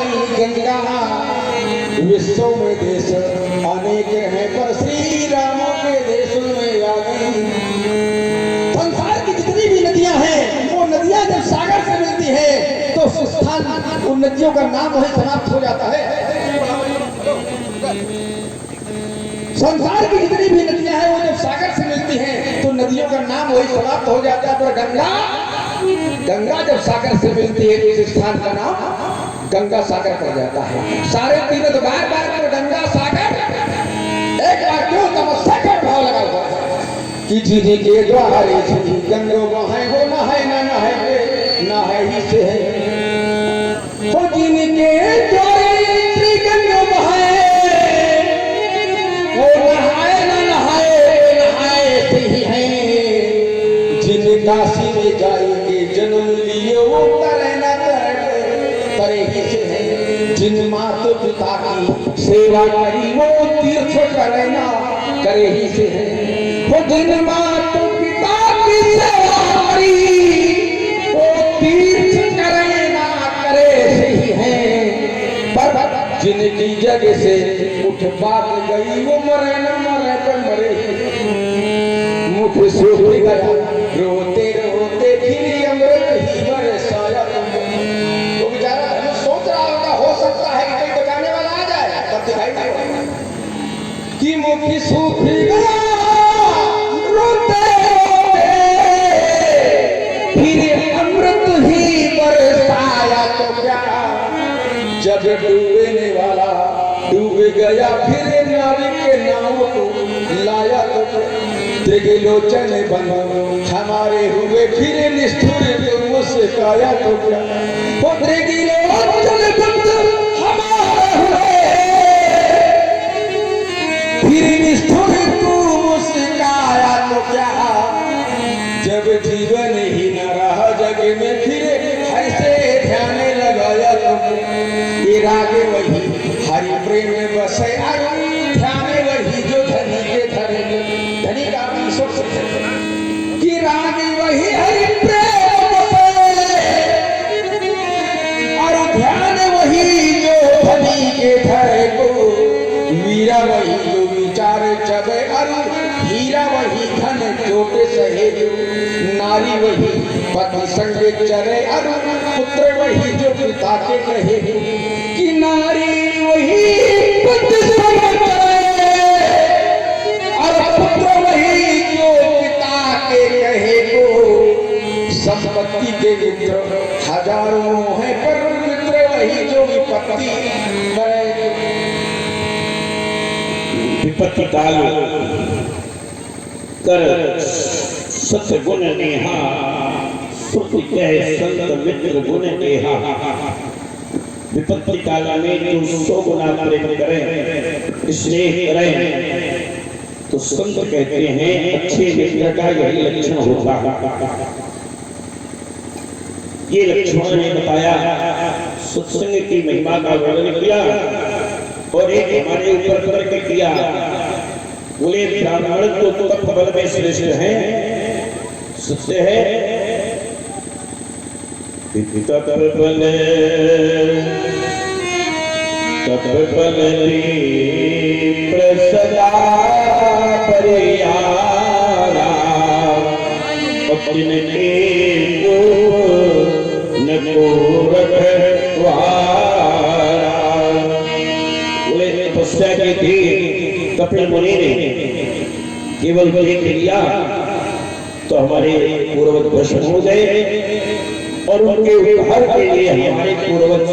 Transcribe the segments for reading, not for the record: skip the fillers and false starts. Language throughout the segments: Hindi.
आई गंगा, विश्व में देश अनेक हैं पर श्री राम के देश में आ गई। संसार की जितनी भी नदियां हैं वो नदियां जब सागर से मिलती है तो स्थान उन नदियों का नाम वही समाप्त हो जाता है। संसार की जितनी भी नदियां हैं वो जब सागर से मिलती हैं तो नदियों का नाम वही समाप्त हो जाता है। पर गंगा जब सागर से मिलती है तो इस स्थान का नाम गंगा सागर पड़ जाता है। सारे तीनों तो बार बार पर गंगा सागर, एक बार क्यों तमस्या का भाव लगा हुआ है कि जीने के द्वारे गंगो वहां हो न है न है ही से है हो जीने के द्वारे गंगो वहां वो नहाए नहाए से ही है। जिन काशी में जाएंगे जन्म लिए वो करे न करे ही से है। जिन माता पिता की सेवा करी वो तीर्थ करे ना करे ही से है। वो जिन माता पिता की सेवा करी वो तीर्थ करे ना करे से ही है। पर जिनकी जगह से उठ बात गई वो मरे न मरे पर मरे मुख सूख गया रोते रोते फिर अमृत ही बरसाया। तो बेचारा सोच रहा होगा हो सकता है कि कोई बचाने वाला आ जाए, तब दिखाई देगा कि मुख सूख गया रोते फिर अमृत ही बरसाया। तो क्या जब डूबने वाला डूब गया फिर नारी के नाव को लाया। तो त्रिलोचन बन हमारे हुए फिर निष्ठुर मुस्काया। तो क्या वो त्रिलोचन बन हमारे हुए फिर निष्ठुर तू मुस्काया। तो क्या जब जीवन ही न रहा जग में फिर ऐसे ध्यान लगाया। तो ये राग वही हरि प्रेम बसे ध्यान वही जो धनी के धरे धनी का भी सोच कि राग वही हरि प्रेम बसे और ध्यान वही जो धनी के धरे को। मीरा वही जो विचार चबे और हीरा वही धन चोटे सहे। नारी वही पति संग चरे और पुत्र वही जो पिता के कहे कि नारी वही पति संग चरे और पुत्र वही जो पिता के कहे को। संपत्ति के मित्र हजारों हैं पर मित्र वही जो विपत्ति करे। विपत्ति काल कर सत्य गुण नेहा श्रुति कहे संत मित्र गुण नेहा। विपत्ति काल में जो 100 गुना प्रेम करें स्नेह करें तो संत कहते हैं अच्छे मित्र का यही लक्षण होता है। ये लक्षण ने बताया, सत्संग की महिमा का वर्णन किया और एक हमारे ऊपर तर्क किया। बोले ब्राह्मण तो तप बल में श्रेष्ठ है, सत्य है तप बल प्रसदा परियारा जिनके न को रखवारा। बोले तपस्या की थी कपिल मुनि ने केवल देख लिया तो हमारे पूर्वज भस्म हो गए और उनके उद्धार के लिए हमारे पूर्वज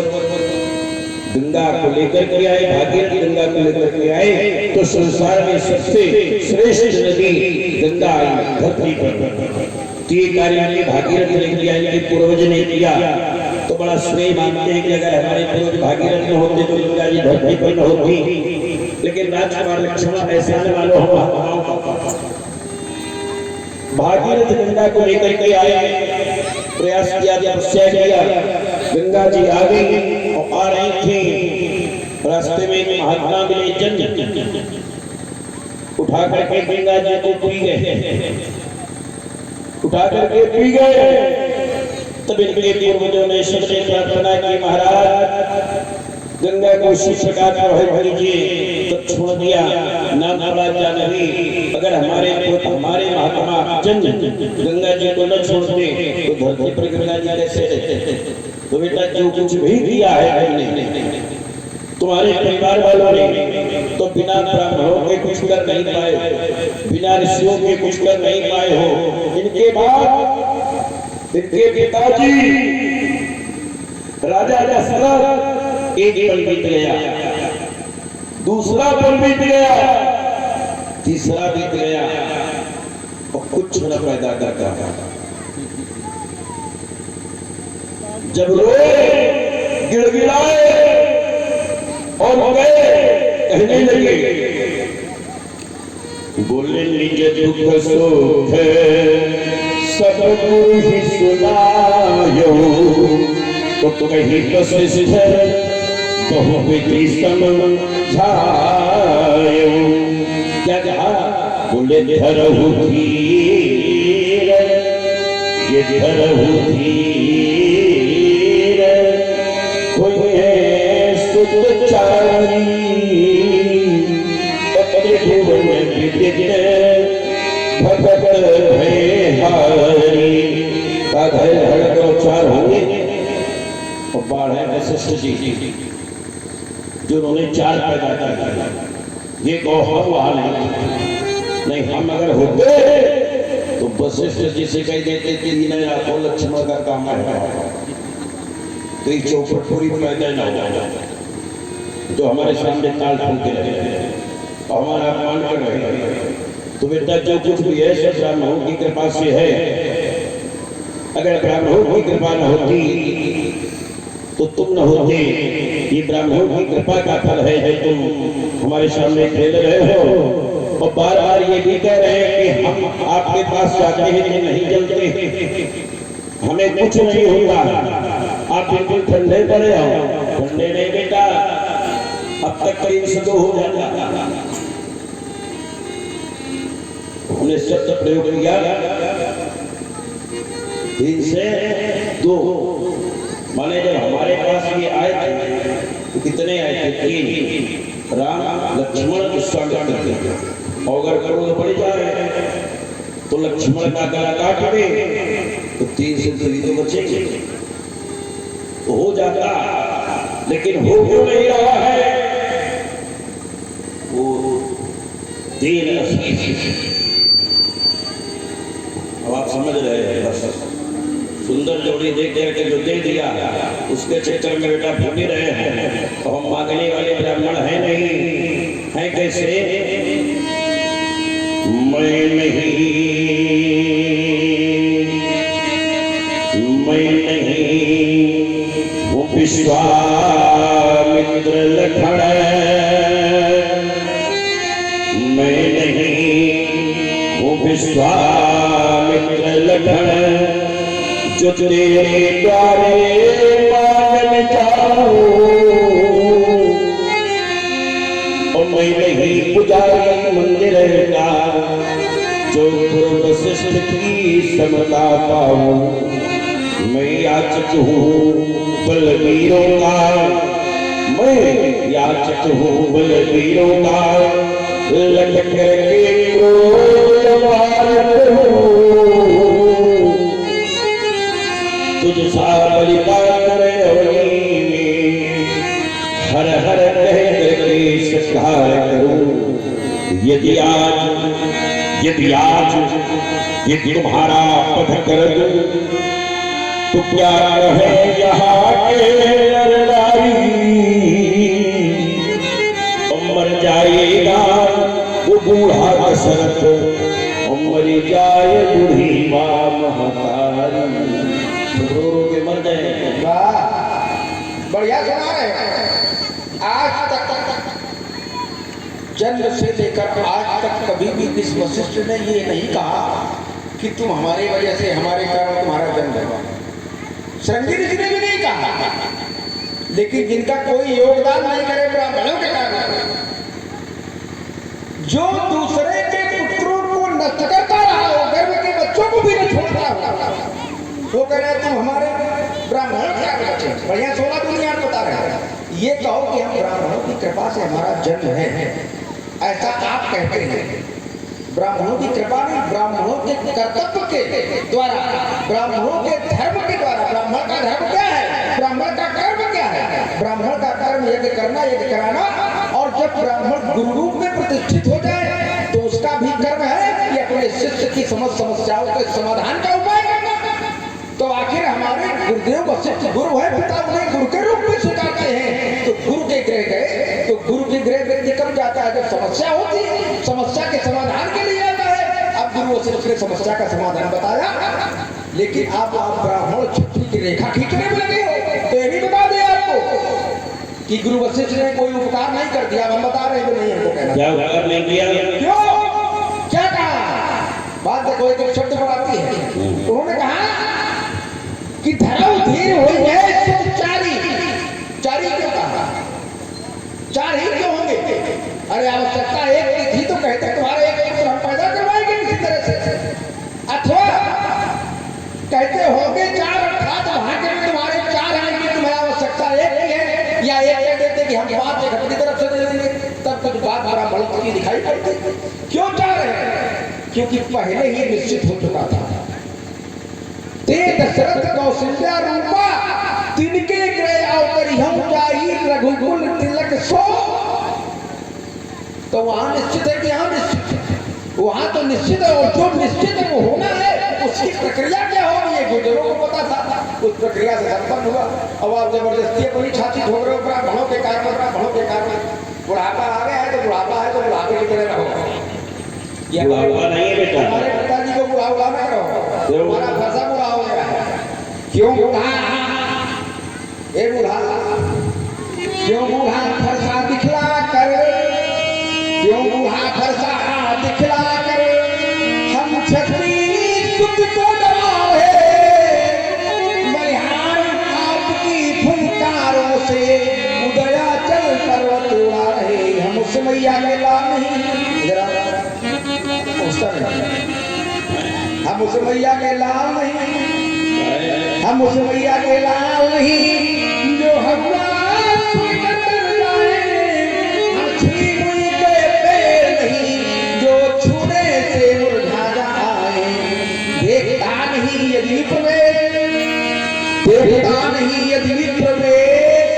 गंगा को लेकर के आए, भागीरथी गंगा को लेकर के आए। तो संसार में सबसे श्रेष्ठ नदी गंगा आई धरती पर। ये कार्य भागीरथी लेकर आए, इनके पूर्वज ने किया। तो बड़ा स्नेह मानते हैं कि अगर हमारे पूर्वज भागीरथ न होते तो गंगा जी धरती पर न होती। लेकिन राजकुमार लक्ष्मण ऐसा न मानो भागीरथ गंगा को लेकर के आए, प्रयास किया, तपस्या किया, गंगा जी आ गई और आ रही थी। रास्ते में महात्मा मिले, जन उठा करके गंगा जी को पी गए, उठा करके पी गए। तब इनके पूर्वजों ने सबसे प्रार्थना की, महाराज गंगा को उसी प्रकार प्रवाहित कीजिए। तो छोड़ दिया नाम पड़ा जा नहीं। अगर हमारे महात्मा जन गंगा जी को न छोड़ते तो धरती पर गंगा जी कैसे रहते। तो बेटा जो कुछ भी किया है हमने, तुम्हारे परिवार वालों ने तो बिना ब्राह्मणों के कुछ कर नहीं पाए, बिना ऋषियों के कुछ कर नहीं पाए हो। इनके बाद इनके पिताजी राजा दशरथ एक पल बीत गया, दूसरा पल बीत गया, तीसरा बीत गया और कुछ न पैदा करता। जब रोए गिड़गिड़ाए और गए कहने लगे, बोले निज दुख सुख सब ही सुनायो, तो कहीं वशिष्ठ बहुविधि समझायो। क्या कहा? बोले धरहु धीर, ये धरहु धीर, कोई है सुतचारी, त्रिभुवन विदित भगत भयहारी। चार होंगे और बाढ़ है वशिष्ठ जी जो उन्होंने चार पैदा किया। ये गौहर वाल नहीं, हम अगर होते तो वशिष्ठ जी से कह देते कि इन्हें आपको लक्ष्मण का काम है, तो ये चौपट पूरी पैदा न हो जो हमारे सामने ताल ठोके रहे और हमारा अपमान कर रहे हैं। तो बेटा जो कुछ भी है सब ब्राह्मणों की कृपा से है। अगर ब्राह्मणों की कृपा न होती तो तुम न होते। ये ब्राह्मणों की कृपा का फल है जो तुम हमारे सामने खेल रहे हो। और बार बार ये भी कह रहे हैं कि हम आपके पास जाते हैं कि नहीं जलते, हमें कुछ नहीं होगा, आप बिल्कुल ठंडे पड़े हो। ठंडे नहीं बेटा, अब तक 302 हो जाता। हमने शब्द प्रयोग किया 3 से 2, माने जब हमारे पास ये आए थे तो कितने आए थे? 3, राम लक्ष्मण स्वागत करते। और अगर क्रोध बढ़ जाए तो लक्ष्मण का गला काट दे तो 3 से 2 ही तो बचेंगे, तो हो जाता। लेकिन हो क्यों नहीं रहा है? वो 3 अब आप समझ रहे हैं। सुंदर जोड़ी देख करके जो दे दिया उसके चक्कर में बेटा भूल रहे हैं। तो हम मांगने वाले ब्राह्मण हैं नहीं, हैं कैसे? मैं नहीं वो विश्वामित्र लखन, मैं नहीं वो विश्वामित्र लखन, जो तेरे द्वारे मांगन जाऊं। और मैं नहीं पुजारी मंदिर का, जो गुरु वशिष्ठ की समता पाऊं। मैं याचक हूँ बलवीरों का, मैं याचक हूँ बलवीरों का, लटक के क्रोध मारत हूँ। तुझ सा बलिदान रवनी में हर हर कह करके सत्कार करूं। यदि आज ये तुम्हारा पथ कर दूं तो क्या है यहाँ के नर नारी। मर जाएगा वो बूढ़ा दशरथ, मर जाए बूढ़ी माँ महतारी। रो के मर जाएगा। बढ़िया सुना रहे। आज तक जन्म से लेकर आज तक कभी भी इस वशिष्ठ ने ये नहीं कहा कि तुम हमारी वजह से, हमारे कारण तुम्हारा जन्म हुआ। श्रृंगी ऋषि ने भी नहीं कहा। लेकिन जिनका कोई योगदान नहीं करे ब्राह्मणों के कारण, जो दूसरे के पुत्रों को नष्ट करता रहा हो, गर्भ के बच्चों को भी न छोड़ता हो, तो कह रहे तुम हमारे ब्राह्मण क्या बच्चे। बढ़िया 16 दुनिया बता रहे हैं। ये कहो कि हम ब्राह्मणों की कृपा से हमारा जन्म है, ऐसा आप कहते हैं। ब्राह्मणों की कृपा नहीं, ब्राह्मणों के कर्तव्य के द्वारा, ब्राह्मणों के धर्म के द्वारा। ब्राह्मण का धर्म क्या है? ब्राह्मण का कर्म क्या है? ब्राह्मण का कर्म यज्ञ करना, यज्ञ कराना। और जब ब्राह्मण गुरु रूप में प्रतिष्ठित हो जाए तो उसका भी कर्म है कि अपने शिष्य की समस्त समस्याओं के समाधान का उपाय करना। तो आखिर हमारे गुरुदेव वशिष्ठ गुरु है, पिता उन्हें गुरु के रूप में स्वीकारते हैं। तो गुरु के गृह गए तो गुरु के गृह व्यक्ति कब जाता है? जब समस्या होती है, समस्या के समाधान के लिए आता है। अब गुरु वशिष्ठ ने समस्या का समाधान बताया, लेकिन आप ब्राह्मण छुट्टी की रेखा खींचने में लगे हो। तो ये भी बता दें आपको कि गुरु वशिष्ठ ने कोई उपकार नहीं कर दिया। हम बता रहे हैं नहीं, हमको कहना क्या उपकार नहीं किया? क्यों, क्या कहा? बात देखो, एक शब्द बढ़ाती है। उन्होंने कहा कि धर्म धीर हुई है सो चारी। चारी क्यों कहा? चार ही क्यों होंगे? अरे आवश्यकता एक की थी तो कहते तुम्हारे एक पुत्र हम पैदा करवाएंगे किसी तरह से, अथवा कहते होंगे चार, अर्थात भाग्य में तुम्हारे चार आएंगे, तुम्हें आवश्यकता एक की है, या एक कह देते कि हम पांच एक अपनी तरफ से दे देंगे, तब कुछ बात बड़ा बढ़ की दिखाई पड़ती। क्यों चाह रहे हैं? क्योंकि पहले ही निश्चित हो चुका था। ते दशरथ कौशल्या रूपा तिनके गृह अवकर हम जाई रघुकुल तिलक सो। तो वहां निश्चित है कि यहाँ निश्चित है, वहां तो निश्चित है। और जो निश्चित है वो होना है, उसकी प्रक्रिया क्या होगी ये गुजरों को पता था। उस प्रक्रिया से संपन्न हुआ। अब आप जबरदस्ती अपनी छाती ठोक रहे हो ब्राह्मणों के कारण, ब्राह्मणों के कारण। बुढ़ापा आ गया है तो बुढ़ापा है तो बुढ़ापे की तरह रहो। ये बुढ़ापा नहीं है बेटा, हमारे पिताजी को बुढ़ा मत करो, हमारा फंसा बुढ़ा हो गया है। क्यों बूढ़ा? ए बूढ़ा, क्यों बूढ़ा फरसा दिखला कर, क्यों बूढ़ा फरसा दिखला कर, हम छत्री सुत को डरावे, बलिहार आपकी फुलकारों से उदया चल पर्वत उड़ा रहे। हम उस मैया के लाल नहीं, जरा हम उस मैया के लाल नहीं, हम उस मैया के लाल नहीं जो हमारा जाए। हम छुई हुई के पेड़ नहीं जो छूने से मुरझा जाए। देखता नहीं यदि प्रवेश, देखता नहीं यदि प्रवेश,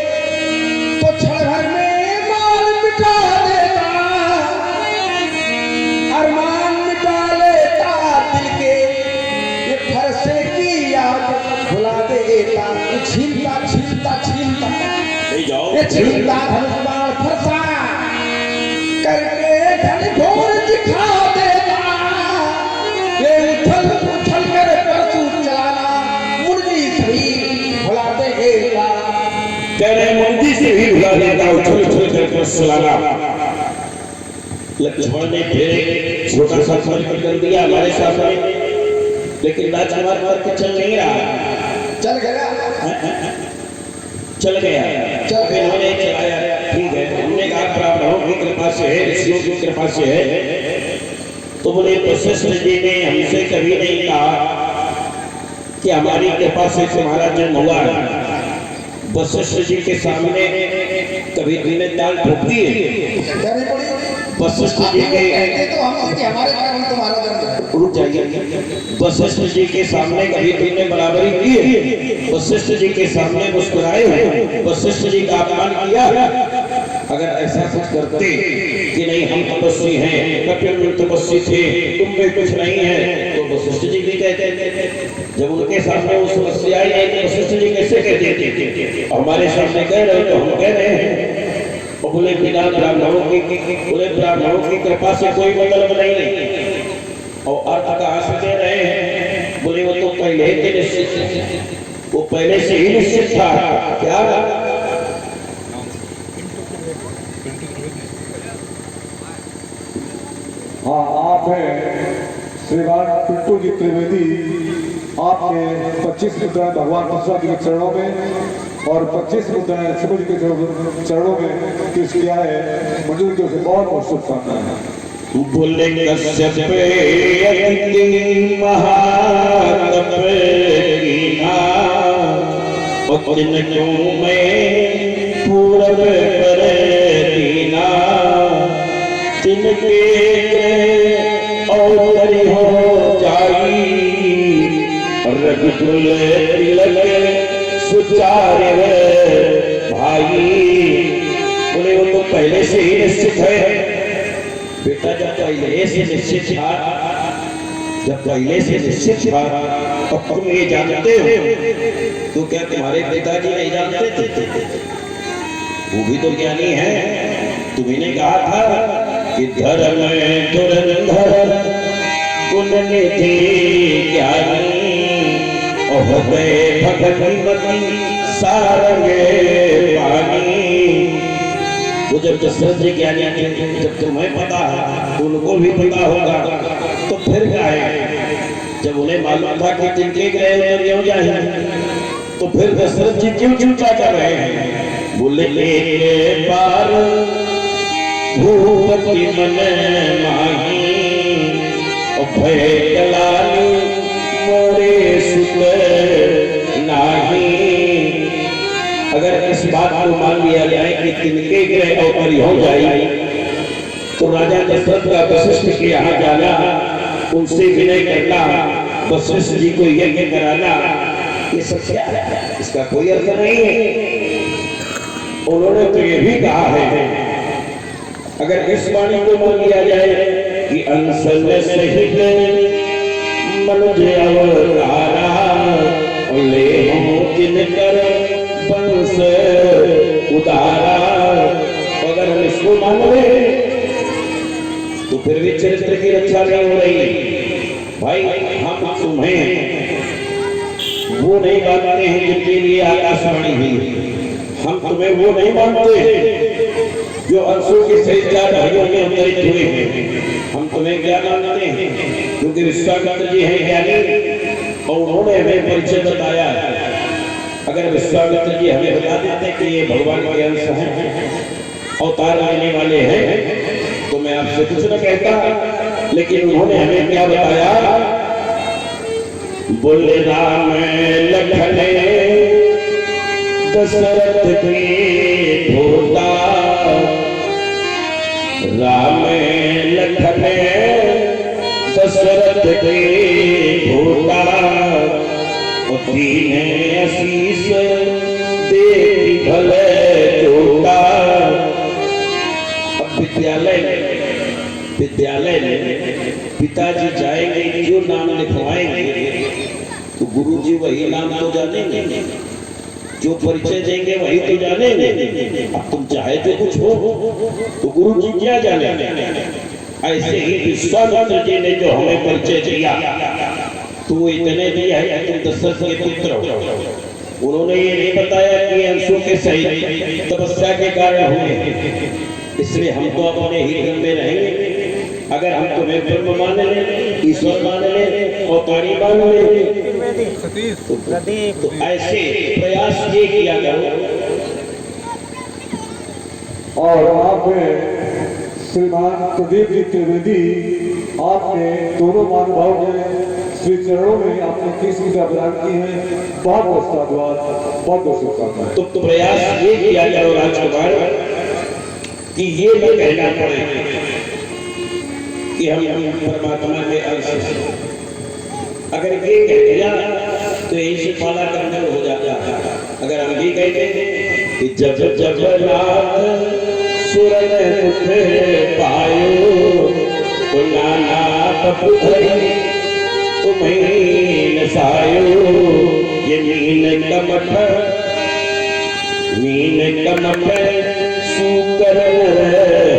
तो क्षण भर में माल मिटा देता, अरमान मिटा लेता दिल के, ये फरसे की याद भुला देता। छीनता छीनता छीनता ये छीनता धनुष फरसा करके धन घोर दिखा देता। ये उछल उछल कर परसू चलाना मुर्गी सही भुला देता। कह रहे मुर्गी से ही भुला देता, उछल उछल कर परसू चलाना। लक्ष्मण ने फिर छोटा सा फर्क कर दिया हमारे सामने, लेकिन राजकुमार पर चल नहीं रहा। चल गया, चल गया, इन्होंने चलाया, ठीक है। हमने कहा ब्राह्मणों की कृपा से है, ऋषियों की कृपा से है। तो बोले वशिष्ठ जी ने हमसे कभी नहीं कहा कि हमारी कृपा से तुम्हारा जन्म हुआ। वशिष्ठ जी के सामने कभी तुमने दाल ठोक दी है? वशिष्ठ जी के तो हम कि हमारे कारण तुम्हारा जन्म है। रुक जाइए, वशिष्ठ जी के सामने कभी तुमने बराबरी की है? वशिष्ठ जी के सामने मुस्कुराए हो? वशिष्ठ जी का अपमान किया? अगर ऐसा कुछ करते कि नहीं हम तपस्वी हैं, कपिल तपस्वी थे, तुम में कुछ नहीं है, तो वशिष्ठ जी भी कहते। जब उनके सामने वो समस्या आई है तो वशिष्ठ जी कैसे कहते? हमारे सामने कह रहे हो तो हम कह रहे हैं। और बोले बिना ब्राह्मणों की, बोले ब्राह्मणों की कृपा से कोई मतलब नहीं। और अर्थ कहाँ से दे रहे हैं? बोले वो तो पहले ही निश्चित, वो पहले से ही निश्चित था। क्या? हाँ, आप हैं श्रीमान पिंटू जी त्रिवेदी। आपने 25 मुद्राएं भगवान परशुराम जी के चरणों में और 25 मुद्राएं शिव जी के चरणों में पेश किया है। मंजूर की ओर से बहुत बहुत शुभकामनाएं। बोले कश्यप महातप कीना, और जिनको मैं पूरा जब करे दीना तिनके और हो जाई रघुकुल तिलक सुचारे भाई। बोले वो तो पहले से ही निश्चित है बेटा, जब पहले से निश्चित था, जब पहले से निश्चित था तो तुम ये जानते हो तो क्या तुम्हारे पिताजी नहीं जानते थे? वो भी तो ज्ञानी है। तुम्ही ने कहा था कि धर्म धुरंधर गुण निधि ज्ञानी भगवती सारंगे पानी। वो जब दशरथ जी ज्ञानी जब तुम्हें पता है तो उनको भी पता होगा, तो फिर क्या है? जब उन्हें मालूम था कि तिनके ग्रह उतर क्यों जाए तो फिर दशरथ जी क्यों चिंता कर रहे हैं? बोले ले पार भूपति मन माही भय कलानी मोरे सुत नाही। अगर इस बात को मान लिया जाए कि तिनके ग्रह अवतरी हो जाए तो राजा दशरथ का वशिष्ठ के यहाँ जाना, उनसे विनय करना, वशिष्ठ जी को यज्ञ कराना, ये सब क्या है? इसका कोई अर्थ नहीं है। उन्होंने तो ये भी कहा है, अगर इस वाणी को मान लिया जाए कि अंसल सहित मनुज अवतारा ले हो तिनकर वंश उदारा, अगर हम इसको मान ले तो फिर भी चरित्र की रक्षा नहीं हो रही। भाई हम तुम्हें वो नहीं मानते हैं जिनके लिए आकाशवाणी हुई, हम तुम्हें वो नहीं मानते जो अंशों के सहित 4 भाइयों में अवतरित हुए हैं। हम तुम्हें क्या मानते हैं? क्योंकि विश्वामित्र जी हैं ज्ञानी और उन्होंने हमें परिचय बताया। अगर विश्वामित्र जी हमें बता देते कि ये भगवान के अंश हैं, अवतार लेने वाले हैं, तो मैं आपसे कुछ न कहता। लेकिन उन्होंने हमें क्या बताया? बोले राम लखन दशरथ के धोता, राम लखन दशरथ के धोता, दीन आशीष देवी भले जोता। अब विद्यालय में पिताजी जाएंगे, जो नाम लिखवाएंगे तो गुरुजी वही नाम तो जानेंगे, जो परिचय देंगे वही तो जानेंगे। अब तुम चाहे तो कुछ हो तो गुरुजी क्या जाने? ऐसे ही विश्वामित्र जी ने जो हमें परिचय दिया तो वो इतने दिया है कि तुम दशरथ के पुत्र हो। उन्होंने ये नहीं बताया कि अंशों के सही तपस्या के कारण हुए, इसलिए हम तो अपने ही धर्म में रहेंगे। अगर हम तुम्हें ब्रह्म मान ले, ईश्वर मान ले, अवतारी मान ले, तो ऐसे प्रयास ये किया करो। और आपने श्रीमान प्रदीप जी त्रिवेदी, आपने दोनों महानुभाव ने श्री चरणों में आपने 30 विद्या प्रदान की है। बहुत बहुत साधुवाद, बहुत बहुत शुभकामनाएं। तो प्रयास ये किया करो राजकुमार कि ये न कहना पड़े कि हम परमात्मा के अंश हैं। अगर ये कह दिया तो इसे पाला करना हो जाता है। अगर हम ये कहते कि जब जब नाथ सुरन उठे पायो तो नाना पपुधरी तुम्हें नसायो, ये मीन कमठ सुकर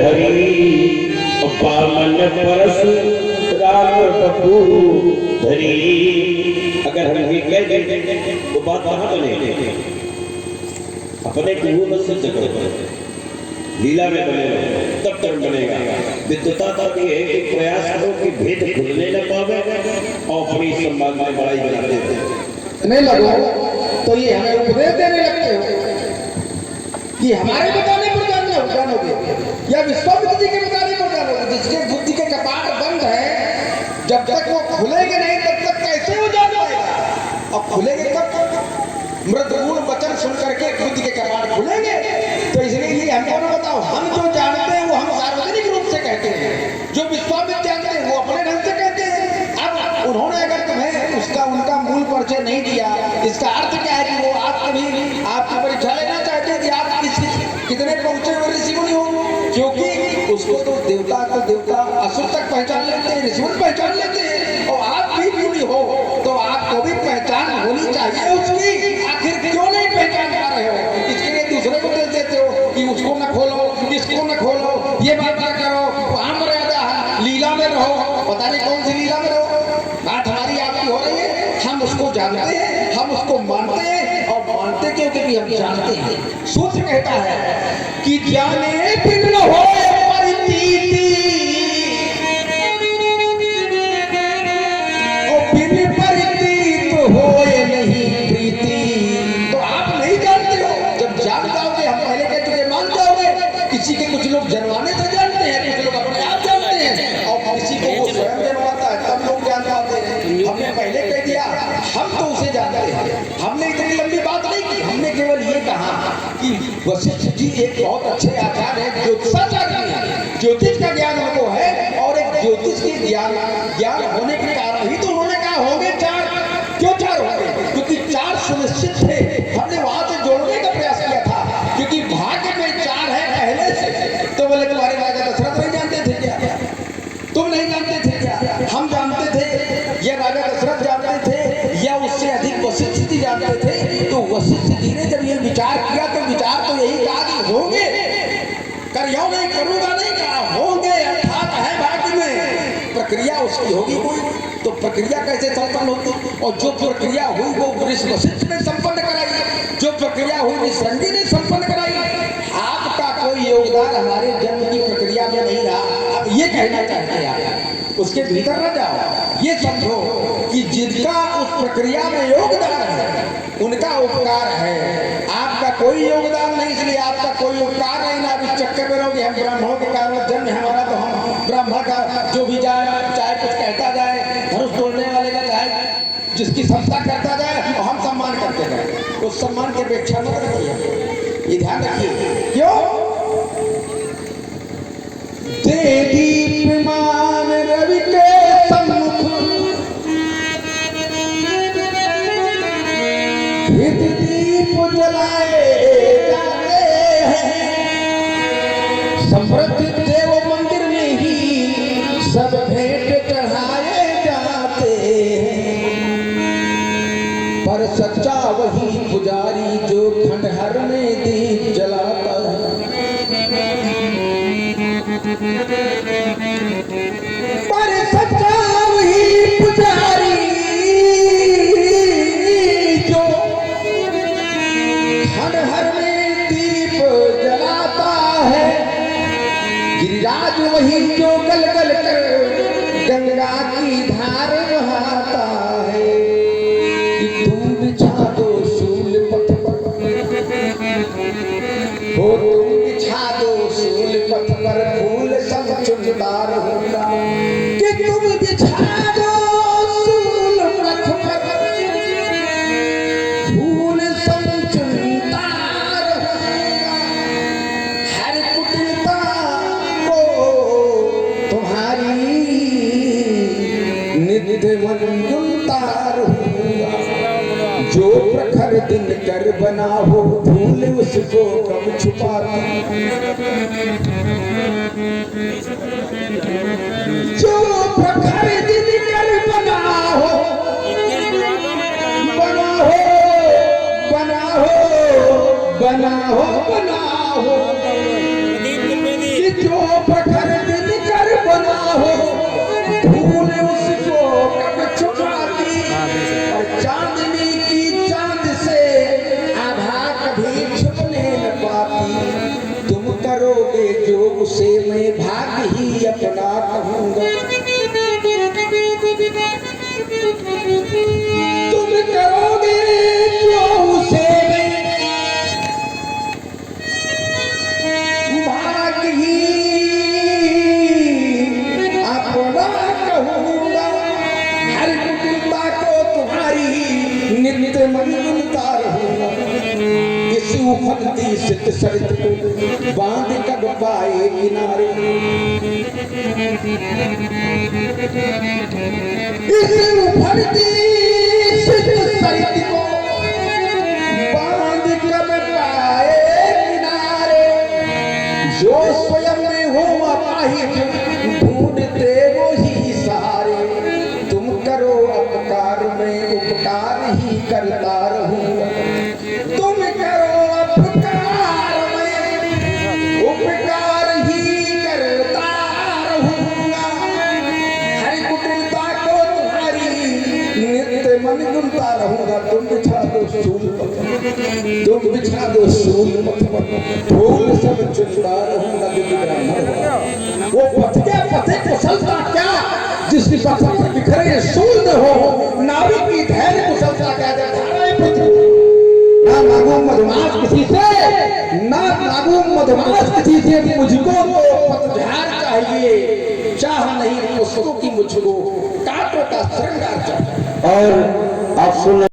हरी पामन परशु राम बपू धरी। अगर हम ये कह दें तो बात कहाँ बनेगी? अपने गुरु में सिद्ध करो, लीला में बनेगा तब कर्म बनेगा। विद्वता तब ये है कि प्रयास करो कि भेद खुलने न पावे और अपनी संवाद में बड़ाई बना देते नहीं लगो तो ये हमें उपदेश देने लगते हो कि हमारे बताने पर जानोगे या विश्वामित्र जी के बताने पर जानोगे। जिसके बुद्धि के कपाट बंद है, जब तक वो खुलेंगे नहीं तब तक कैसे वो जान पाएगा? और खुलेंगे तब मृदुगुण वचन सुन करके बुद्धि के कपाट खुलेंगे। तो इसलिए हमको ना बताओ, हम जो जानते हैं वो हम सार्वजनिक रूप से कहते हैं, जो विश्वामित्र जानते हैं वो अपने ढंग से कहते हैं। अब उन्होंने अगर तुम्हें उसका उनका मूल परिचय नहीं दिया, इसका अर्थ क्या है कि वो आप कभी आपकी परीक्षा लेना चाहते हैं कि आप कितने पहुंचे हुए ऋषि मुनि हो, क्योंकि उसको तो देवता असुर तक पहचान लेते हैं, ऋषि मुनि पहचान लेते हैं, और आप भी मुनि हो तो आपको भी पहचान होनी चाहिए उसकी। आखिर क्यों नहीं पहचान पा रहे हो? इसके लिए दूसरे को दे देते हो कि उसको न खोलो, इसको न खोलो, ये बात ना करो, वहां मर्यादा है, लीला में रहो, पता नहीं कौन सी लीला में रहो। बात हमारी आपकी हो रही है, हम उसको जानते हैं, हम उसको मानते हैं, और मानते क्योंकि हम जानते हैं। सूत्र कहता है कि जाने बिन हो परितीति, और बिन परितीत होए नहीं प्रीति। तो आप नहीं जानते हो, जब जान जाओगे, हम पहले कह चुके, मान जाओगे। किसी के कुछ लोग जनवाने से जानते हैं, कुछ लोग अपने आप जानते हैं, और किसी को वो स्वयं जनवाता है तब लोग जान पाते हैं। हमने पहले कह दिया हम तो उसे जानते हैं, हमने इतनी लंबी बात नहीं की, हमने केवल ये कहा कि वशिष्ठ जी एक बहुत अच्छे आचार्य है, ज्योतिषाचार्य है, ज्योतिष का ज्ञान उनको है, और एक ज्योतिष के ज्ञान होने के कारण ही तो उन्होंने कहा होंगे चार। क्यों चार होंगे? क्योंकि चार सुनिश्चित थे। हमने वहां से जोड़ने का प्रयास किया था, क्योंकि भाग्य में चार है पहले से। तो बोले तुम्हारे राजा दशरथ नहीं जानते थे क्या? तुम नहीं जानते थे क्या? हम जानते थे, ये राजा दशरथ जानते थे, या उससे अधिक वशिष्ठ जी जानते थे। तो वशिष्ठ जी ने जब ये विचार किया तो विचार तो यही कहा कि होंगे, करियो नहीं, करूंगा नहीं, कहा होंगे, अर्थात है भाग्य में। प्रक्रिया उसकी होगी कोई, तो प्रक्रिया कैसे संपन्न होती? और जो प्रक्रिया हुई वो वशिष्ठ ने संपन्न कराई, जो प्रक्रिया हुई निसरंगी ने संपन्न कराई। आपका कोई योगदान हमारे जन्म की प्रक्रिया में नहीं रहा। अब ये कहना चाहते हैं आप, उसके भीतर न जाओ, ये समझो कि जिनका उस प्रक्रिया में योगदान है उनका उपकार है, आपका कोई योगदान नहीं, इसलिए आपका कोई उपकार नहीं। ना इस चक्कर में रहोगे हम ब्राह्मणों के कारण जन्म है हमारा, तो हम ब्राह्मण का जो भी जाए, चाहे कुछ कहता जाए, धनुष तोड़ने वाले का चाहे जिसकी क्षमता करता जाए, और हम सम्मान करते जाए, उस सम्मान की अपेक्षा मत रखिए, ये ध्यान रखिए। क्यों? दे दीप्यमान रवि के सम्मुख घृत दीप जलाए जाते हैं, समृद्ध देव मंदिर में ही सब भेंट चढ़ाए जाते हैं, पर सच्चा वही पुजारी जो खंडहर में दीप जलाता है। पर सच्चा वही पुजारी जो खंडहर में दीप जलाता है, गिरिराज वही जो गल गल कर गंगा की धार बहाता है। कि तुम बिछा दो सूल पथ पर, हो तुम बिछा दो सूल पथ पर, फूल सब चुनता रहूंगा। कि तुम बिछा दो सूल पथ पर, फूल सब चुनता रहूंगा। हर कुटिलता को तुम्हारी नित्य मन चुनता रहूंगा। जो प्रखर दिन कर बना हो भूल उसको कब छुपाती, जो प्रखर दिन कर बना हो, बना हो, बना हो, बना हो, बना हो, कि जो प्रखर दिन कर बना हो भूल उसको कब छुपाती। और चांदनी की चांद से आभा कभी छुपने न पाती। तुम करोगे जो उसे मैं भाग्य ही अपना कहूंगा। तुम करोगे जो उसे मैं भाग्य ही अपना कहूंगा। हर कुटिलता को तुम्हारी नित्य मन मिलता रहूंगा। इस उफकती शीत सरित को बांध कर पाए किनारे। इस उभरती शीत सरित को बांध कर पाए किनारे, जो स्वयं में हो अपाहिज ढूंढते वो ही सहारे। तुम करो अपकार में उपकार ही करता रहूंगा, तुम करो अपकार में उपकार ही करता रहूंगा। हरि कुटिलता को तुम्हारी नित्य मन गुनता रहूंगा। तुम बिछा दो सूल पथ, तुम बिछा दो सूल पथ, फूल सब चुनता रहूंगा। वो पथ के पथे कुशलता क्या, जिसकी पथ पर बिखरे सूल न हो। नाविक की धैर्य कुशलता क्या, जब धाराएं पृथ्वी ना मांगू मधुमास किसी से, ना मांगू मधुमास किसी से। मुझको तो पतझड़ चाहिए, चाह नहीं पुष्पों की मुझको कांटों का श्रृंगार चाहिए। और आप सुन